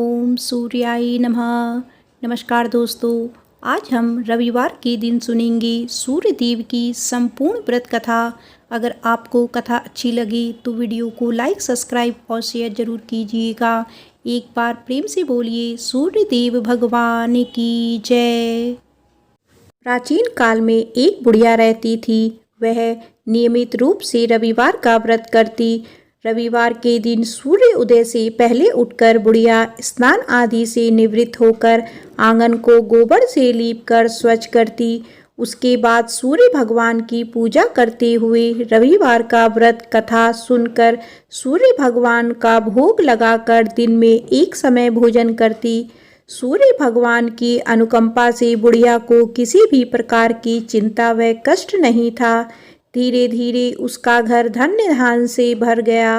ओम सूर्याय नमः। नमस्कार दोस्तों, आज हम रविवार के दिन सुनेंगे सूर्य देव की संपूर्ण व्रत कथा। अगर आपको कथा अच्छी लगे तो वीडियो को लाइक, सब्सक्राइब और शेयर जरूर कीजिएगा। एक बार प्रेम से बोलिए सूर्य देव भगवान की जय। प्राचीन काल में एक बुढ़िया रहती थी। वह नियमित रूप से रविवार का व्रत करती। रविवार के दिन सूर्य उदय से पहले उठकर बुढ़िया स्नान आदि से निवृत्त होकर आंगन को गोबर से लीपकर स्वच्छ करती। उसके बाद सूर्य भगवान की पूजा करते हुए रविवार का व्रत कथा सुनकर सूर्य भगवान का भोग लगाकर दिन में एक समय भोजन करती। सूर्य भगवान की अनुकंपा से बुढ़िया को किसी भी प्रकार की चिंता व कष्ट नहीं था। धीरे धीरे उसका घर धन्य धान से भर गया।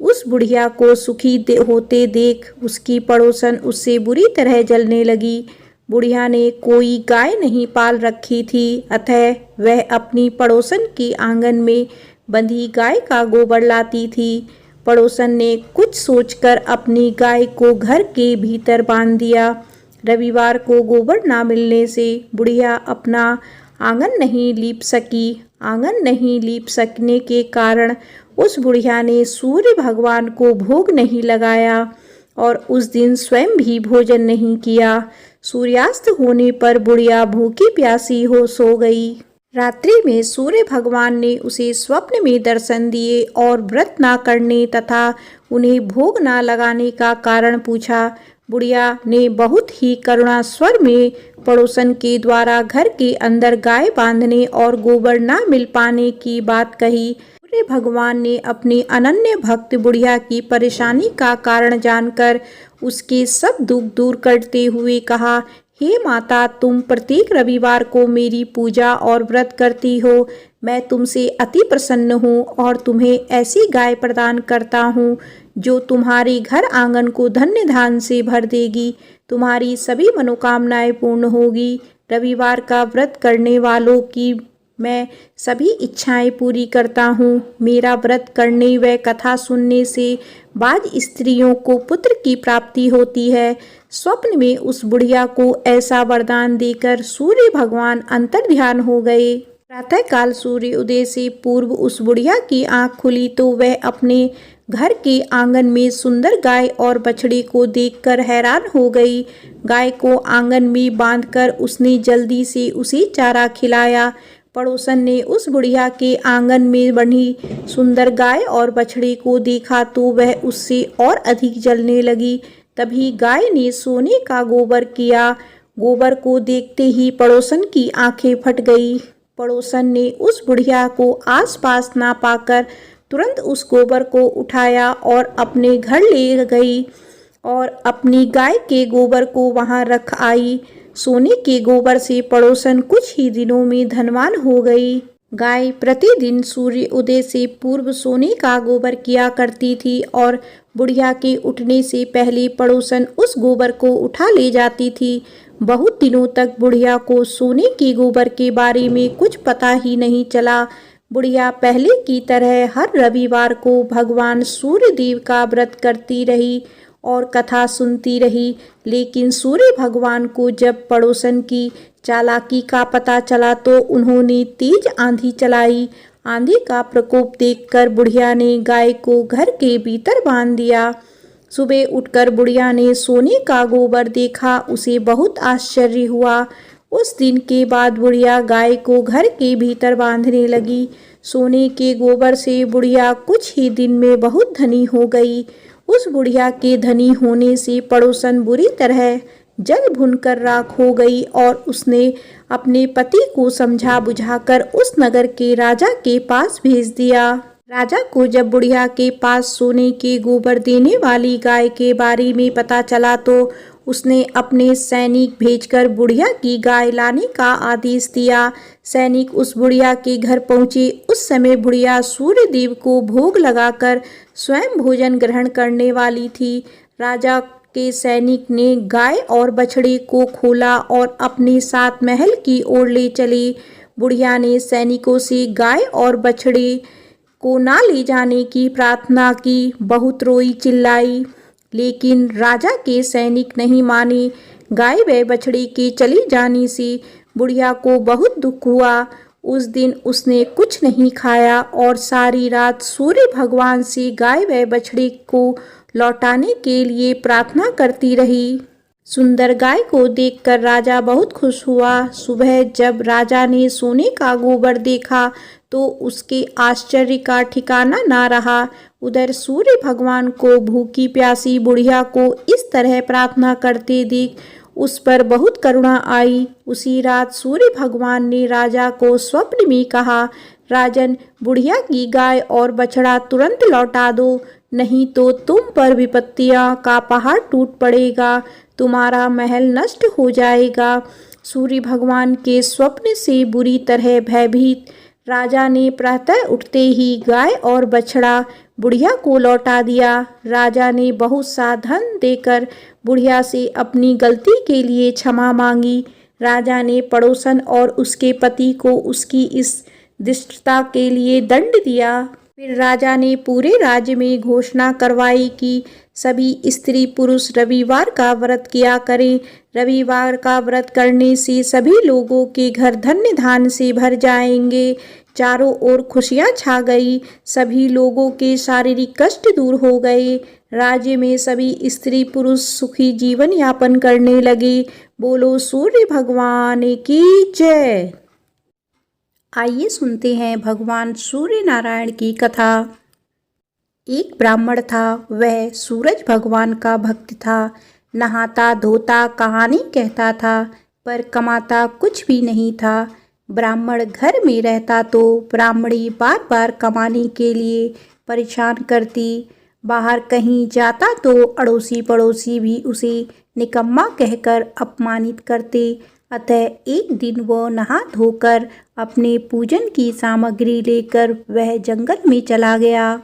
उस बुढ़िया को सुखी होते देख उसकी पड़ोसन उससे बुरी तरह जलने लगी। बुढ़िया ने कोई गाय नहीं पाल रखी थी, अतः वह अपनी पड़ोसन के आंगन में बंधी गाय का गोबर लाती थी। पड़ोसन ने कुछ सोचकर अपनी गाय को घर के भीतर बांध दिया। रविवार को गोबर ना मिलने से बुढ़िया अपना आंगन नहीं लीप सकी। आंगन नहीं लीप सकने के कारण उस बुढ़िया ने सूर्य भगवान को भोग नहीं लगाया और उस दिन स्वयं भी भोजन नहीं किया। सूर्यास्त होने पर बुढ़िया भूखी प्यासी हो सो गई। रात्रि में सूर्य भगवान ने उसे स्वप्न में दर्शन दिए और व्रत ना करने तथा उन्हें भोग ना लगाने का कारण पूछा। बुढ़िया ने बहुत ही करुणा स्वर में पड़ोसन के द्वारा घर के अंदर गाय बांधने और गोबर ना मिल पाने की बात कही। सूर्य भगवान ने अपनी अनन्य भक्त बुढ़िया की परेशानी का कारण जानकर उसके सब दुख दूर करते हुए कहा, हे माता, तुम प्रत्येक रविवार को मेरी पूजा और व्रत करती हो। मैं तुमसे अति प्रसन्न हूँ और तुम्हें ऐसी गाय प्रदान करता हूँ जो तुम्हारे घर आंगन को धन्य धान से भर देगी। तुम्हारी सभी मनोकामनाएं पूर्ण होगी। रविवार का व्रत करने वालों की मैं सभी इच्छाएं पूरी करता हूँ। मेरा व्रत करने व कथा सुनने से बाज स्त्रियों को पुत्र की प्राप्ति होती है। स्वप्न में उस बुढ़िया को ऐसा वरदान देकर सूर्य भगवान अंतर्ध्यान हो गए। प्रातःकाल सूर्य उदय से पूर्व उस बुढ़िया की आंख खुली तो वह अपने घर के आंगन में सुंदर गाय और बछड़ी को देखकर हैरान हो गई। गाय को आंगन में बांधकर उसने जल्दी से उसे चारा खिलाया। पड़ोसन ने उस बुढ़िया के आंगन में बंधी सुंदर गाय और बछड़ी को देखा तो वह उससे और अधिक जलने लगी। तभी गाय ने सोने का गोबर किया। गोबर को देखते ही पड़ोसन की आंखें फट गई। पड़ोसन ने उस बुढ़िया को आसपास ना पाकर तुरंत उस गोबर को उठाया और अपने घर ले गई और अपनी गाय के गोबर को वहां रख आई। सोने के गोबर से पड़ोसन कुछ ही दिनों में धनवान हो गई। गाय प्रतिदिन सूर्य उदय से पूर्व सोने का गोबर किया करती थी और बुढ़िया के उठने से पहले पड़ोसन उस गोबर को उठा ले जाती थी। बहुत दिनों तक बुढ़िया को सोने के गोबर के बारे में कुछ पता ही नहीं चला। बुढ़िया पहले की तरह हर रविवार को भगवान सूर्य देव का व्रत करती रही और कथा सुनती रही। लेकिन सूर्य भगवान को जब पड़ोसन की चालाकी का पता चला तो उन्होंने तेज आंधी चलाई। आंधी का प्रकोप देखकर बुढ़िया ने गाय को घर के भीतर बांध दिया। सुबह उठकर बुढ़िया ने सोने का गोबर देखा। उसे बहुत आश्चर्य हुआ। उस दिन के बाद बुढ़िया गाय को घर के भीतर बांधने लगी। सोने के गोबर से बुढ़िया कुछ ही दिन में बहुत धनी हो गई। उस बुढ़िया के धनी होने से पड़ोसन बुरी तरह जल भुनकर राख हो गई और उसने अपने पति को समझा बुझाकर उस नगर के राजा के पास भेज दिया। राजा को जब बुढ़िया के पास सोने के गोबर देने वाली गाय के बारे में पता चला तो उसने अपने सैनिक भेजकर बुढ़िया की गाय लाने का आदेश दिया। सैनिक उस बुढ़िया के घर पहुंचे। उस समय बुढ़िया सूर्य देव को भोग लगाकर स्वयं भोजन ग्रहण करने वाली थी। राजा के सैनिक ने गाय और बछड़े को खोला और अपने साथ महल की ओर ले चले। बुढ़िया ने सैनिकों से गाय और बछड़े को ना ले जाने की प्रार्थना की। बहुत रोई चिल्लाई लेकिन राजा के सैनिक नहीं माने। गाय व बछड़े के चले जाने से बुढ़िया को बहुत दुख हुआ। उस दिन उसने कुछ नहीं खाया और सारी रात सूर्य भगवान से गाय व बछड़े को लौटाने के लिए प्रार्थना करती रही। सुंदर गाय को देखकर राजा बहुत खुश हुआ। सुबह जब राजा ने सोने का गोबर देखा तो उसके आश्चर्य का ठिकाना ना रहा। उधर सूर्य भगवान को भूखी प्यासी बुढ़िया को इस तरह प्रार्थना करते देख उस पर बहुत करुणा आई। उसी रात सूर्य भगवान ने राजा को स्वप्न में कहा, राजन, बुढ़िया की गाय और बछड़ा तुरंत लौटा दो, नहीं तो तुम पर विपत्तियां का पहाड़ टूट पड़ेगा, तुम्हारा महल नष्ट हो जाएगा। सूर्य भगवान के स्वप्न से बुरी तरह भयभीत राजा ने प्रातः उठते ही गाय और बछड़ा बुढ़िया को लौटा दिया। राजा ने बहुत सा धन देकर बुढ़िया से अपनी गलती के लिए क्षमा मांगी। राजा ने पड़ोसन और उसके पति को उसकी इस दुष्टता के लिए दंड दिया। फिर राजा ने पूरे राज्य में घोषणा करवाई कि सभी स्त्री पुरुष रविवार का व्रत किया करें। रविवार का व्रत करने से सभी लोगों के घर धन्य धान्य से भर जाएंगे। चारों ओर खुशियां छा गई। सभी लोगों के शारीरिक कष्ट दूर हो गए। राज्य में सभी स्त्री पुरुष सुखी जीवन यापन करने लगे। बोलो सूर्य भगवान की जय। आइए सुनते हैं भगवान सूर्य नारायण की कथा। एक ब्राह्मण था, वह सूरज भगवान का भक्त था। नहाता धोता कहानी कहता था, पर कमाता कुछ भी नहीं था। ब्राह्मण घर में रहता तो ब्राह्मणी बार बार कमाने के लिए परेशान करती। बाहर कहीं जाता तो अड़ोसी पड़ोसी भी उसे निकम्मा कहकर अपमानित करते। अतः एक दिन वह नहा धोकर अपने पूजन की सामग्री लेकर वह जंगल में चला गया।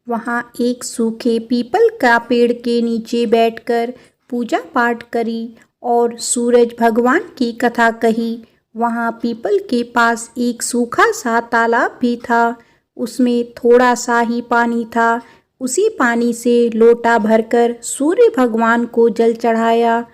वहाँ एक सूखे पीपल का पेड़ के नीचे बैठकर पूजा पाठ करी और सूरज भगवान की कथा कही। वहाँ पीपल के पास एक सूखा सा तालाब भी था। उसमें थोड़ा सा ही पानी था। उसी पानी से लोटा भरकर सूर्य भगवान को जल चढ़ाया।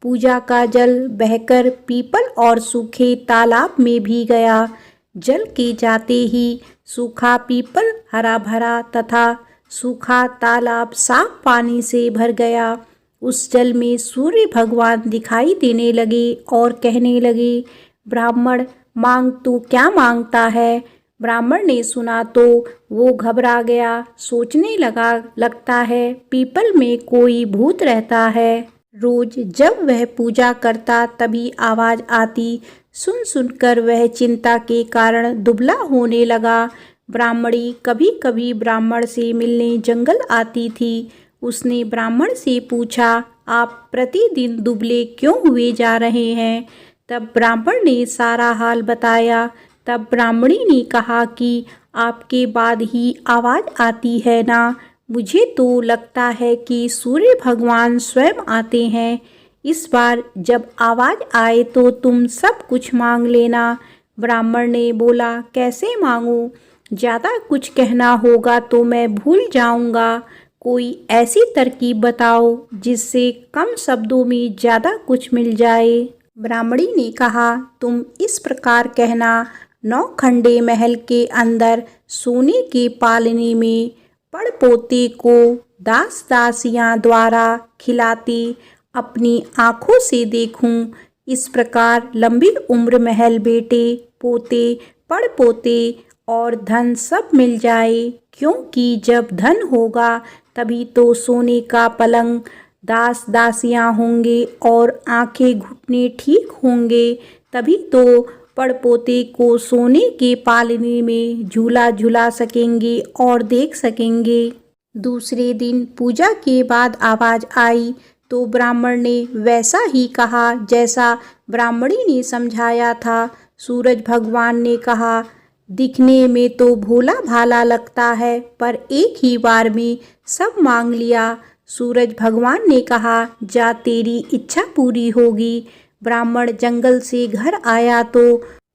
पूजा का जल बहकर पीपल और सूखे तालाब में भी गया। जल के जाते ही सूखा पीपल हरा भरा तथा सूखा तालाब साफ पानी से भर गया। उस जल में सूर्य भगवान दिखाई देने लगे और कहने लगे, ब्राह्मण, मांग तू क्या मांगता है। ब्राह्मण ने सुना तो वो घबरा गया। सोचने लगता है पीपल में कोई भूत रहता है। रोज जब वह पूजा करता तभी आवाज आती। सुन सुनकर वह चिंता के कारण दुबला होने लगा। ब्राह्मणी कभी कभी ब्राह्मण से मिलने जंगल आती थी। उसने ब्राह्मण से पूछा, आप प्रतिदिन दुबले क्यों हुए जा रहे हैं। तब ब्राह्मण ने सारा हाल बताया। तब ब्राह्मणी ने कहा कि आपके बाद ही आवाज आती है ना। मुझे तो लगता है कि सूर्य भगवान स्वयं आते हैं। इस बार जब आवाज आए तो तुम सब कुछ मांग लेना। ब्राह्मण ने बोला, कैसे मांगूं? ज़्यादा कुछ कहना होगा तो मैं भूल जाऊंगा। कोई ऐसी तरकीब बताओ जिससे कम शब्दों में ज़्यादा कुछ मिल जाए। ब्राह्मणी ने कहा, तुम इस प्रकार कहना, 9 खंडे महल के अंदर सोने के पालने में पड़पोते को दास दासियां द्वारा खिलाते अपनी आँखों से देखूं। इस प्रकार लंबी उम्र महल बेटे पोते पड़पोते और धन सब मिल जाए। क्योंकि जब धन होगा तभी तो सोने का पलंग, दास दासियां होंगे और आंखें घुटने ठीक होंगे। तभी तो पड़पोते को सोने के पालने में झूला झूला सकेंगे और देख सकेंगे। दूसरे दिन पूजा के बाद आवाज आई तो ब्राह्मण ने वैसा ही कहा जैसा ब्राह्मणी ने समझाया था। सूरज भगवान ने कहा, दिखने में तो भोला भाला लगता है, पर एक ही बार में सब मांग लिया। सूरज भगवान ने कहा, जा तेरी इच्छा पूरी होगी। ब्राह्मण जंगल से घर आया तो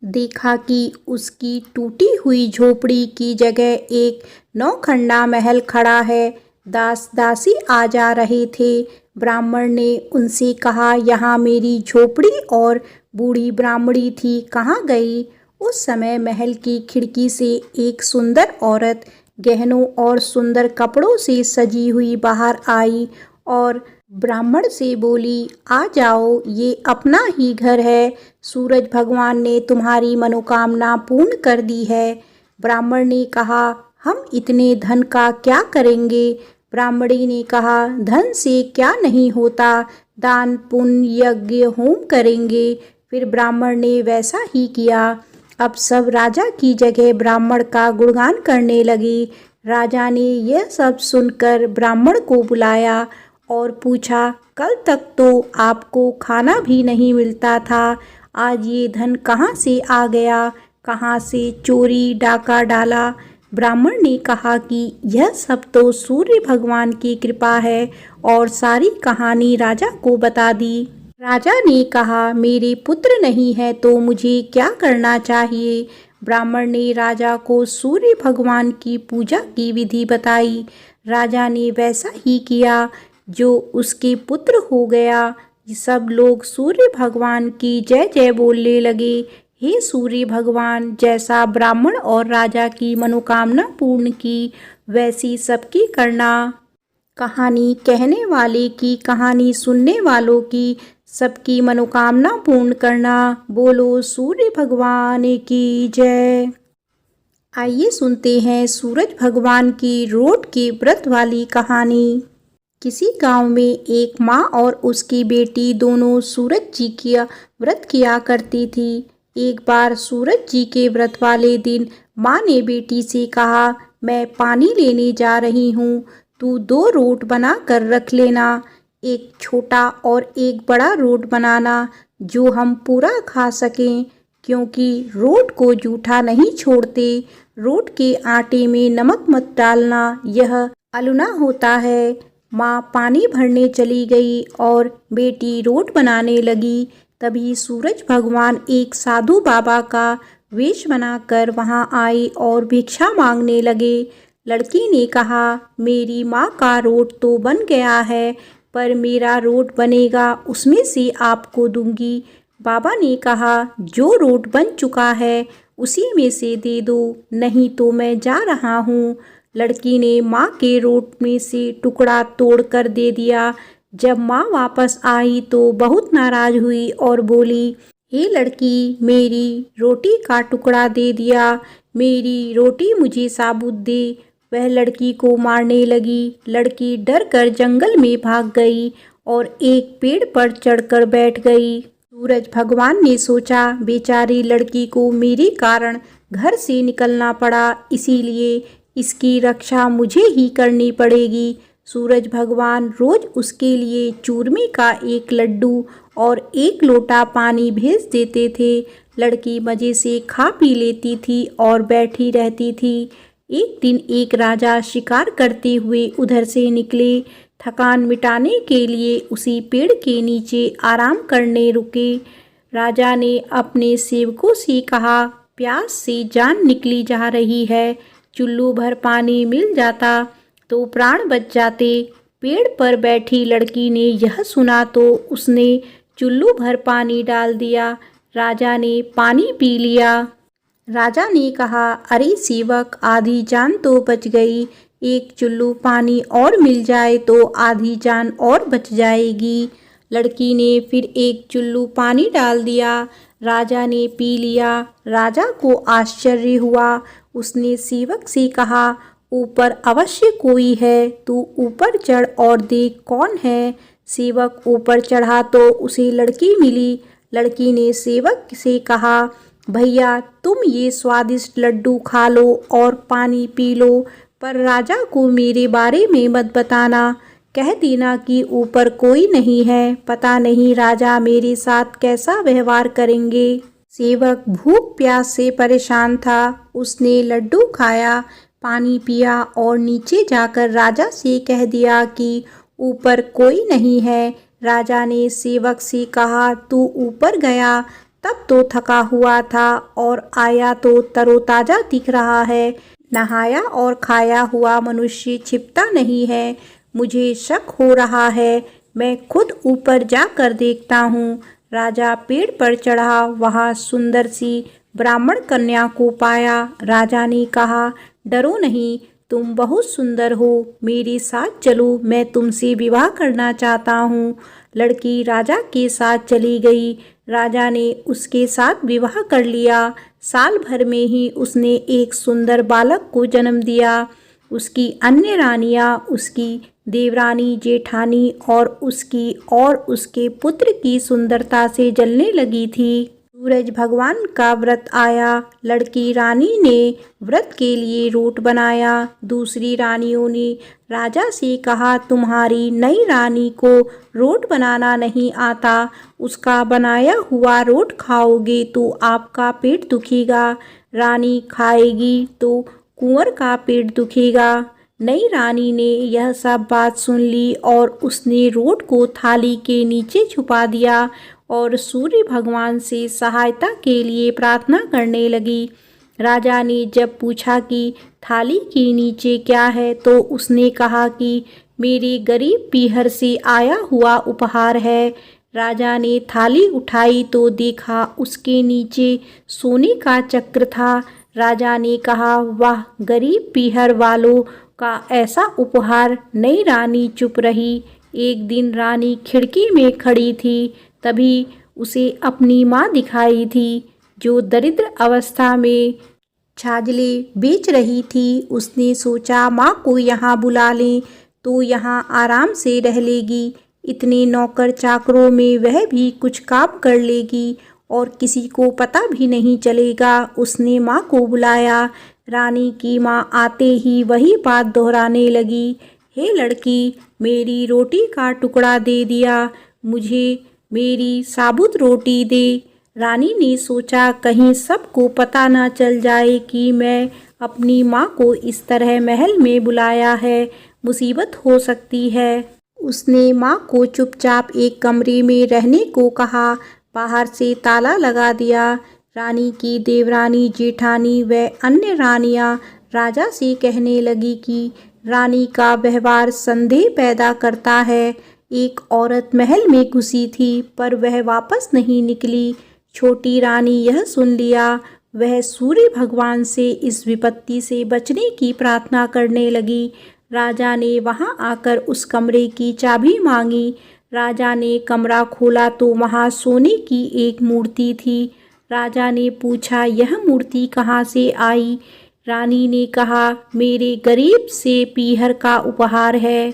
देखा कि उसकी टूटी हुई झोपड़ी की जगह एक 9 खंडा महल खड़ा है। दास दासी आ जा रहे थे। ब्राह्मण ने उनसे कहा, यहाँ मेरी झोपड़ी और बूढ़ी ब्राह्मणी थी, कहाँ गई? उस समय महल की खिड़की से एक सुंदर औरत गहनों और सुंदर कपड़ों से सजी हुई बाहर आई और ब्राह्मण से बोली, आ जाओ, ये अपना ही घर है। सूरज भगवान ने तुम्हारी मनोकामना पूर्ण कर दी है। ब्राह्मण ने कहा, हम इतने धन का क्या करेंगे? ब्राह्मणी ने कहा, धन से क्या नहीं होता, दान पुण्य यज्ञ होम करेंगे। फिर ब्राह्मण ने वैसा ही किया। अब सब राजा की जगह ब्राह्मण का गुणगान करने लगे। राजा ने यह सब सुनकर ब्राह्मण को बुलाया और पूछा, कल तक तो आपको खाना भी नहीं मिलता था, आज ये धन कहाँ से आ गया? कहाँ से चोरी डाका डाला? ब्राह्मण ने कहा कि यह सब तो सूर्य भगवान की कृपा है और सारी कहानी राजा को बता दी। राजा ने कहा, मेरे पुत्र नहीं है तो मुझे क्या करना चाहिए? ब्राह्मण ने राजा को सूर्य भगवान की पूजा की विधि बताई। राजा ने वैसा ही किया जो उसके पुत्र हो गया। सब लोग सूर्य भगवान की जय जय बोलने लगे। हे सूर्य भगवान, जैसा ब्राह्मण और राजा की मनोकामना पूर्ण की, वैसी सबकी करना। कहानी कहने वाले की, कहानी सुनने वालों की, सबकी मनोकामना पूर्ण करना। बोलो सूर्य भगवान की जय। आइए सुनते हैं सूरज भगवान की रोट के व्रत वाली कहानी। किसी गांव में एक माँ और उसकी बेटी दोनों सूरज जी की व्रत किया करती थी। एक बार सूरज जी के व्रत वाले दिन माँ ने बेटी से कहा, मैं पानी लेने जा रही हूँ, तू 2 रोट बना कर रख लेना, एक छोटा और एक बड़ा रोट बनाना जो हम पूरा खा सकें, क्योंकि रोट को जूठा नहीं छोड़ते। रोट के आटे में नमक मत डालना, यह अलुना होता है। माँ पानी भरने चली गई और बेटी रोट बनाने लगी। तभी सूरज भगवान एक साधु बाबा का वेश बनाकर वहां आए और भिक्षा मांगने लगे। लड़की ने कहा, मेरी माँ का रोट तो बन गया है, पर मेरा रोट बनेगा उसमें से आपको दूंगी। बाबा ने कहा, जो रोट बन चुका है उसी में से दे दो, नहीं तो मैं जा रहा हूँ। लड़की ने माँ के रोट में से टुकड़ा तोड़कर दे दिया। जब माँ वापस आई तो बहुत नाराज हुई और बोली, हे लड़की, मेरी रोटी का टुकड़ा दे दिया, मेरी रोटी मुझे साबुत दे। वह लड़की को मारने लगी। लड़की डर कर जंगल में भाग गई और एक पेड़ पर चढ़कर बैठ गई। सूरज भगवान ने सोचा, बेचारी लड़की को मेरे कारण घर से निकलना पड़ा, इसीलिए इसकी रक्षा मुझे ही करनी पड़ेगी। सूरज भगवान रोज उसके लिए चूरमे का एक लड्डू और 1 लोटा पानी भेज देते थे। लड़की मज़े से खा पी लेती थी और बैठी रहती थी। एक दिन एक राजा शिकार करते हुए उधर से निकले। थकान मिटाने के लिए उसी पेड़ के नीचे आराम करने रुके। राजा ने अपने सेवकों से कहा, प्यास से जान निकली जा रही है, चुल्लू भर पानी मिल जाता तो प्राण बच जाते। पेड़ पर बैठी लड़की ने यह सुना तो उसने चुल्लू भर पानी डाल दिया। राजा ने पानी पी लिया। राजा ने कहा, अरे सेवक, आधी जान तो बच गई, एक चुल्लू पानी और मिल जाए तो आधी जान और बच जाएगी। लड़की ने फिर एक चुल्लू पानी डाल दिया। राजा ने पी लिया। राजा को आश्चर्य हुआ। उसने सेवक से कहा, ऊपर अवश्य कोई है, तू ऊपर चढ़ और देख कौन है। सेवक ऊपर चढ़ा तो उसे लड़की मिली। लड़की ने सेवक से कहा, भैया, तुम ये स्वादिष्ट लड्डू खा लो और पानी पी लो, पर राजा को मेरे बारे में मत बताना, कह देना कि ऊपर कोई नहीं है, पता नहीं राजा मेरे साथ कैसा व्यवहार करेंगे। सेवक भूख प्यास से परेशान था। उसने लड्डू खाया, पानी पिया और नीचे जाकर राजा से कह दिया कि ऊपर कोई नहीं है। राजा ने सेवक से कहा, तू ऊपर गया तब तो थका हुआ था और आया तो तरोताजा दिख रहा है, नहाया और खाया हुआ मनुष्य छिपता नहीं है। मुझे शक हो रहा है, मैं खुद ऊपर जाकर देखता हूँ। राजा पेड़ पर चढ़ा, वहाँ सुंदर सी ब्राह्मण कन्या को पाया। राजा ने कहा, डरो नहीं, तुम बहुत सुंदर हो, मेरे साथ चलो, मैं तुमसे विवाह करना चाहता हूँ। लड़की राजा के साथ चली गई। राजा ने उसके साथ विवाह कर लिया। साल भर में ही उसने एक सुंदर बालक को जन्म दिया। उसकी अन्य रानियां उसकी देवरानी, जेठानी और उसके पुत्र की सुंदरता से जलने लगी थी। सूरज भगवान का व्रत आया। लड़की रानी ने व्रत के लिए रोट बनाया। दूसरी रानियों ने राजा से कहा, तुम्हारी नई रानी को रोट बनाना नहीं आता, उसका बनाया हुआ रोट खाओगे तो आपका पेट दुखेगा, रानी खाएगी तो कुंवर का पेट दुखेगा। नई रानी ने यह सब बात सुन ली और उसने रोट को थाली के नीचे छुपा दिया और सूर्य भगवान से सहायता के लिए प्रार्थना करने लगी। राजा ने जब पूछा कि थाली के नीचे क्या है, तो उसने कहा कि मेरे गरीब पीहर से आया हुआ उपहार है। राजा ने थाली उठाई तो देखा उसके नीचे सोने का चक्र था। राजा ने कहा, वाह, गरीब पीहर वालों का ऐसा उपहार। नई रानी चुप रही। एक दिन रानी खिड़की में खड़ी थी, तभी उसे अपनी माँ दिखाई थी, जो दरिद्र अवस्था में छाजले बेच रही थी। उसने सोचा, माँ को यहाँ बुला लें तो यहाँ आराम से रह लेगी। इतने नौकर चाकरों में वह भी कुछ काम कर लेगी और किसी को पता भी नहीं चलेगा। उसने माँ को बुलाया। रानी की माँ आते ही वही बात दोहराने लगी, हे लड़की, मेरी रोटी का टुकड़ा दे दिया, मुझे मेरी साबुत रोटी दे। रानी ने सोचा, कहीं सबको पता ना चल जाए कि मैं अपनी माँ को इस तरह महल में बुलाया है, मुसीबत हो सकती है। उसने माँ को चुपचाप एक कमरे में रहने को कहा, बाहर से ताला लगा दिया। रानी की देवरानी, जेठानी व अन्य रानियां राजा से कहने लगी कि रानी का व्यवहार संदेह पैदा करता है। एक औरत महल में घुसी थी पर वह वापस नहीं निकली। छोटी रानी यह सुन लिया। वह सूर्य भगवान से इस विपत्ति से बचने की प्रार्थना करने लगी। राजा ने वहां आकर उस कमरे की चाबी मांगी। राजा ने कमरा खोला तो वहां सोने की एक मूर्ति थी। राजा ने पूछा, यह मूर्ति कहाँ से आई? रानी ने कहा, मेरे गरीब से पीहर का उपहार है।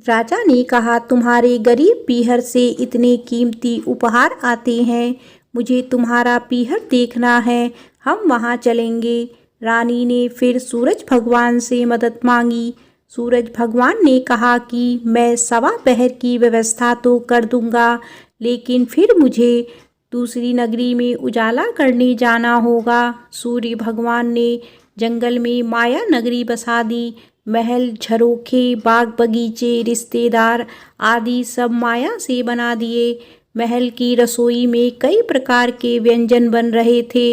राजा ने कहा, तुम्हारे गरीब पीहर से इतने कीमती उपहार आते हैं, मुझे तुम्हारा पीहर देखना है, हम वहाँ चलेंगे। रानी ने फिर सूरज भगवान से मदद मांगी। सूरज भगवान ने कहा कि मैं सवा पहर की व्यवस्था तो कर दूंगा, लेकिन फिर मुझे दूसरी नगरी में उजाला करने जाना होगा। सूर्य भगवान ने जंगल में माया नगरी बसा दी। महल, झरोखे, बाग बगीचे, रिश्तेदार आदि सब माया से बना दिए। महल की रसोई में कई प्रकार के व्यंजन बन रहे थे।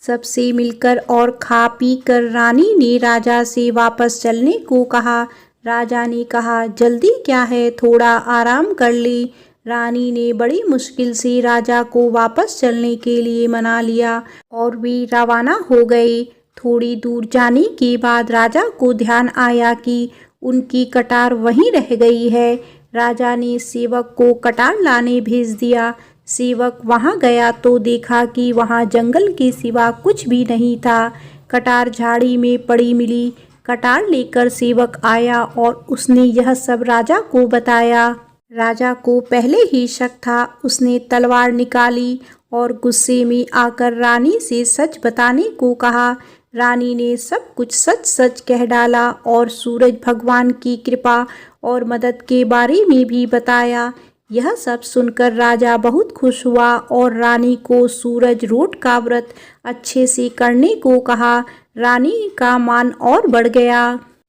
सबसे मिलकर और खा पी कर रानी ने राजा से वापस चलने को कहा। राजा ने कहा, जल्दी क्या है, थोड़ा आराम कर ले। रानी ने बड़ी मुश्किल से राजा को वापस चलने के लिए मना लिया और वे रवाना हो गए। थोड़ी दूर जाने के बाद राजा को ध्यान आया कि उनकी कटार वहीं रह गई है। राजा ने सेवक को कटार लाने भेज दिया। सेवक वहां गया तो देखा कि वहां जंगल के सिवा कुछ भी नहीं था। कटार झाड़ी में पड़ी मिली। कटार लेकर सेवक आया और उसने यह सब राजा को बताया। राजा को पहले ही शक था। उसने तलवार निकाली और गुस्से में आकर रानी से सच बताने को कहा। रानी ने सब कुछ सच सच कह डाला और सूरज भगवान की कृपा और मदद के बारे में भी बताया। यह सब सुनकर राजा बहुत खुश हुआ और रानी को सूरज रोट का व्रत अच्छे से करने को कहा। रानी का मान और बढ़ गया।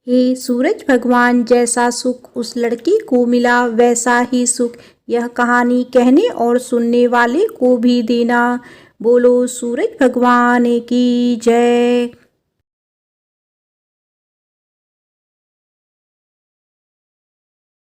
हे सूरज भगवान, जैसा सुख उस लड़की को मिला वैसा ही सुख यह कहानी कहने और सुनने वाले को भी देना। बोलो सूरज भगवान की जय।